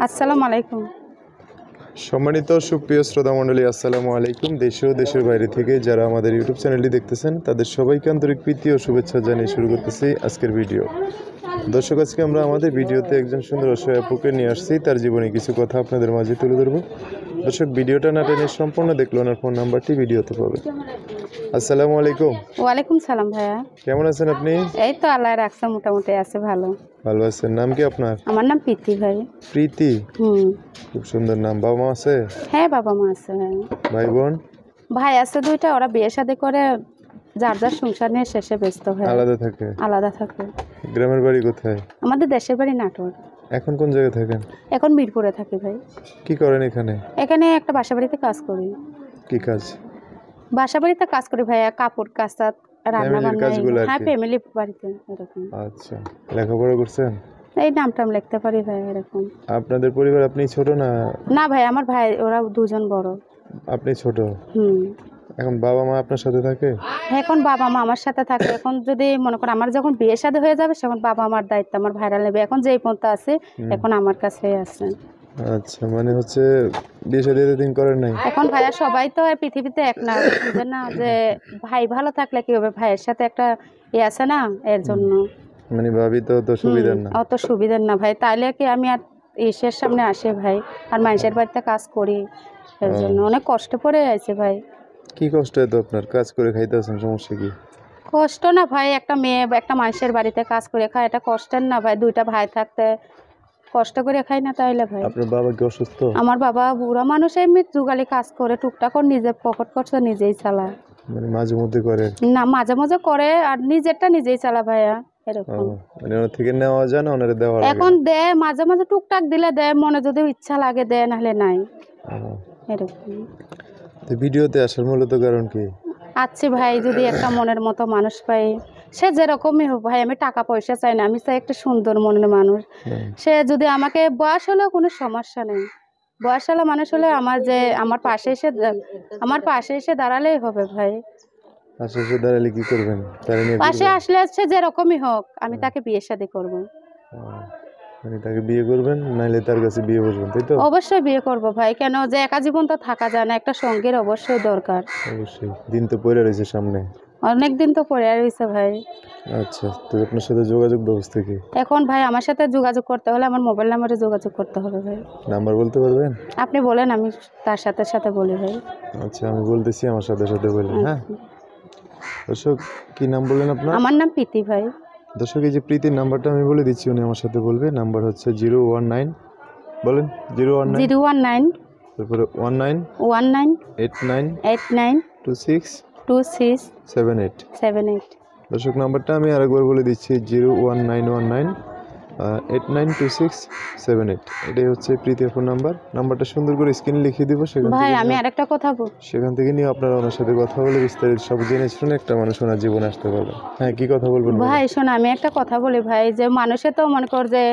আসসালামু আলাইকুম। সম্মানিত সুপ্রিয় শ্রোতা মণ্ডলী, আসসালামু আলাইকুম। দেশে ও দেশের বাইরে থেকে যারা আমাদের ইউটিউব চ্যানেলটি দেখতেছেন তাদের সবাইকে আন্তরিক প্রীতি ও শুভেচ্ছা জানিয়ে শুরু করতেছি আজকের ভিডিও। দর্শক, আজকে আমরা আমাদের ভিডিওতে একজন সুন্দর অসহায় আপুকে নিয়ে আসছি, তার জীবনে কিছু কথা আপনাদের মাঝে তুলে ধরবো। দর্শক, ভিডিওটা না টেনে সম্পূর্ণ দেখলো, ওনার ফোন নাম্বারটি ভিডিওতে পাবে। আসসালামু আলাইকুম। ওয়ালাইকুম সালাম ভাইয়া। কেমন আছেন আপনি? এই তো আল্লাহ রাখছে, মোটামুটি আছে ভালো। ভালো আছেন। নাম কি আপনার? আমার নাম প্রীতি ভাই। প্রীতি, খুব সুন্দর নাম। বাবা মা আছে? হ্যাঁ, বাবা মা আছে ভাই। ভাই বোন? ভাই আছে দুইটা, ওরা বিয়ে শাদী করে যার যার সংসার নিয়ে শেষে ব্যস্ত হয়ে আলাদা থাকে? আলাদা থাকে। গ্রামের বাড়ি কোথায়? আমাদের দেশের বাড়ি নাটোর। এখন কোন জায়গায় থাকেন? এখন মিরপুরে থাকি ভাই। কি করেন এখানে? এখানে একটা বাসা বাড়িতে কাজ করি। কি কাজ? বাসা বাড়িতে কাজ করি ভাইয়া, কাপড় কাচা, রান্না বান্না। কাজগুলো আর হ্যাঁ, কি? ফ্যামিলি বাড়িতে এরকম। আচ্ছা, লেখাপড়া করছেন? এই নাম টাম লিখতে পারি ভাই এরকম। আপনাদের পরিবার আপনি ছোট না? না ভাই, আমার ভাই ওরা দুজন বড়। আপনি ছোট? হুম। এখন বাবা মা আপনার সাথে থাকে? এখন বাবা মা আমার সাথে থাকে। এখন যদি মনে করেন আমার যখন বিয়ে শাদী হয়ে যাবে, তখন বাবা আমার দায়িত্ব আমার ভাইরা নেবে। এখন যেই পর্যন্ত আছে এখন আমার কাছেই আছে। আচ্ছা, মানে হচ্ছে বিয়ে শাদী এতদিন করেন নাই? এখন ভাইয়া সবাই তো আর পৃথিবীতে এক না, বুঝেন না যে ভাই ভালো থাকলে কি হবে, ভাইয়ের সাথে একটা আছে না, এর জন্য। মানে ভাবি তো অত সুবিধার না? অত সুবিধার না ভাই, তাইলে কি আমি আর ইসের সামনে আসে ভাই, আর মানুষের বাড়িতে কাজ করি, এর জন্য অনেক কষ্ট পড়ে আছে ভাই। কি কষ্ট হয় তো আপনার? কাজ করে খাইতেছেন, সমস্যা কি? কষ্ট না ভাই, একটা মেয়ে একটা মানুষের বাড়িতে কাজ করে খায়, এটা কষ্টের না ভাই? দুইটা ভাই থাকতে কষ্ট করে খাই না তাইলে ভাই? আপনার বাবা কি অসুস্থ? আমার বাবা বুড়া মানুষ, এমনি যুগালি কাজ করে টুকটাক, নিজে পকেট খরচ নিজেই চালায়। মানে মাঝে মধ্যে করে? না, মাঝে মাঝে করে, আর নিজেরটা নিজেই চালা ভাইয়া এরকম। মানে ওনার থেকে নেওয়া যায় না, ওনারে দেওয়া লাগে? এখন দেয় মাঝে মাঝে, টুকটাক দিলে দেয়, মনে যদি ইচ্ছা লাগে দেয়, নাহলে নাই এরকম। তো ভিডিওতে আসার মূলত কারণ কি? আচ্ছা ভাই, যদি একটা মনের মতো মানুষ পাই, সে যেরকমই হোক ভাই, আমি টাকা পয়সা চাই না, আমি চাই একটা সুন্দর মনের মানুষ। সে যদি আমাকে, বয়স হলেও কোনো সমস্যা নেই, বয়সওয়ালা মানুষ হলে আমার পাশে এসে দাঁড়ালেই হবে ভাই। পাশে এসে দাঁড়ালে কি করবেন? পাশে আসলে সে যেরকমই হোক, আমি তাকে বিয়ে শাদী করবো। মানে তাকে বিয়ে করবেন, নাইলে তার কাছে বিয়ে বসবেন, তাই তো? অবশ্যই বিয়ে করব ভাই, কেন যে একা জীবন তো থাকা যায় না, একটা সঙ্গীর অবশ্যই দরকার। অবশ্যই। দিন তো পড়ে রয়েছে সামনে, অনেক দিন তো পড়ে রয়েছে ভাই। আচ্ছা, তো আপনার সাথে যোগাযোগ ব্যবস্থা কি? এখন ভাই আমার সাথে যোগাযোগ করতে হলে আমার মোবাইল নাম্বারে যোগাযোগ করতে হবে ভাই। নাম্বার বলতে পারবেন? আপনি বলেন, আমি তার সাথে সাথে বলি ভাই। আচ্ছা, আমি বলতেছি, আমার সাথে সাথে বলবেন। হ্যাঁ দর্শক, কি নাম বললেন আপনার? আমার নাম প্রীতি ভাই। দর্শক, এই যে প্রীতির নাম্বারটা আমি বলে দিচ্ছি, উনি আমার সাথে বলবে। নাম্বার হচ্ছে 019, বলেন 019, তারপরে 19 89 89 26 26 78। 78। দর্শক, নাম্বারটা আমি আরেকবার বলে দিচ্ছি, 01919 892678। এটাই হচ্ছে প্রীতির ফোন নাম্বার। নাম্বারটা সুন্দর করে স্ক্রিনে লিখিয়ে দিব, ভাই আমি আরেকটা কথা সেখান থেকে নিয়ে আপনারা ওনার সাথে কথা বলে বিস্তারিত সব জেনে শুনে একটা মানুষ ওনার জীবনে আসতে পারবে। হ্যাঁ, কি কথা বলবেন ভাই? শোন, আমি একটা কথা বলি ভাই, যে মানুষে তো মনে কর যে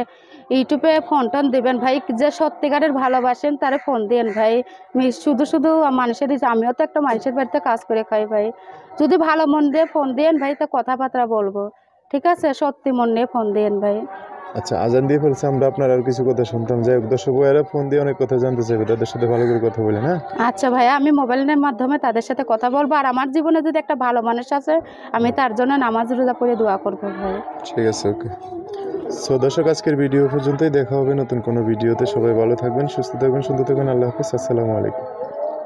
ইউটিউবে ফোন টোন দিবেন ভাই, যে সত্যিকারের ভালোবাসেন তারে ফোন দিয়েন ভাই। শুধু শুধু মানুষের, আমিও তো একটা মানুষের বাড়িতে কাজ করে খাই ভাই। যদি ভালো মন দিয়ে ফোন দিয়েন ভাই, তো কথাবার্তা বলবো, ঠিক আছে? সত্যি মন নিয়ে ফোন দিয়েন ভাই। আচ্ছা, আজান দিয়ে ফেলছে, আমরা আপনার আর কিছু কথা শুনতাম। যাই হোক, দর্শক ভাইয়েরা ফোন দিয়ে অনেক কথা জানতে চাইবে, তাদের সাথে ভালো করে কথা বলে। হ্যাঁ আচ্ছা ভাইয়া, আমি মোবাইলের মাধ্যমে তাদের সাথে কথা বলবো, আর আমার জীবনে যদি একটা ভালো মানুষ আছে, আমি তার জন্য নামাজ রোজা পড়ে দোয়া করবো ভাই। ঠিক আছে, ওকে। সো দর্শক, আজকের ভিডিও পর্যন্তই। দেখা হবে নতুন কোনো ভিডিওতে। সবাই ভালো থাকবেন, সুস্থ থাকবেন, সুন্দর থাকবেন। আল্লাহ হাফিজ, আসসালামু আলাইকুম।